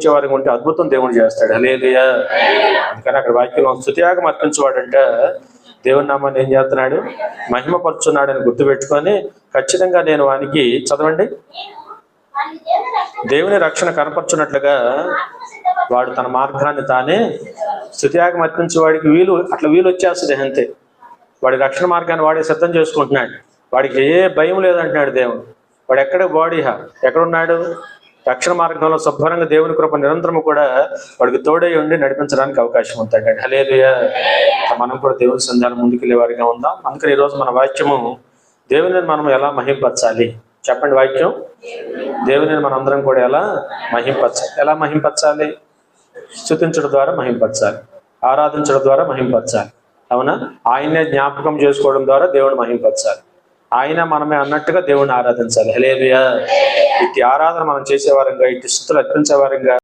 వారికి ఉంటే అద్భుతం దేవుడు చేస్తాడు. హల్లెలూయా. అందుకని అక్కడ వాక్యం స్తుతియాగం అర్పించేవాడంట దేవుని నామాన్ని ఏం చేస్తున్నాడు, మహిమపరుచున్నాడని గుర్తుపెట్టుకొని ఖచ్చితంగా నేను వానికి చదవండి, దేవుని రక్షణ కనపరచున్నట్లుగా వాడు తన మార్గాన్ని తానే స్తుతియాగం అర్పించే వాడికి వీలు వచ్చేస్తుంది అంతే. వాడి రక్షణ మార్గాన్ని వాడే సిద్ధం చేసుకుంటున్నాడు. వాడికి ఏ భయం లేదంటున్నాడు దేవుడు. వాడు ఎక్కడున్నాడు? రక్షణ మార్గంలో శుభ్రంగా దేవుని కృప నిరంతరము కూడా వాడికి తోడై ఉండి నడిపించడానికి అవకాశం ఉంటుంది. హల్లెలూయా. మనం కూడా దేవుని సంధానం ముందుకెళ్ళే వారిగా ఉందాం. అందుకని ఈరోజు మన వాక్యము దేవుని మనం ఎలా మహింపరచాలి చెప్పండి. వాక్యం దేవుని మనందరం కూడా ఎలా మహింపరచాలి? స్తుతించడం ద్వారా మహింపరచాలి, ఆరాధించడం ద్వారా మహింపరచాలి. అవునా? ఆయన్నే జ్ఞాపకం చేసుకోవడం ద్వారా దేవుని మహింపరచాలి. ఆయన మనమే అన్నట్టుగా దేవుణ్ణి ఆరాధించాలి. హల్లెలూయా. ఇట్టి ఆరాధన మనం చేసేవారంగా, ఇట్టి స్తుతులు అర్పించేవారంగా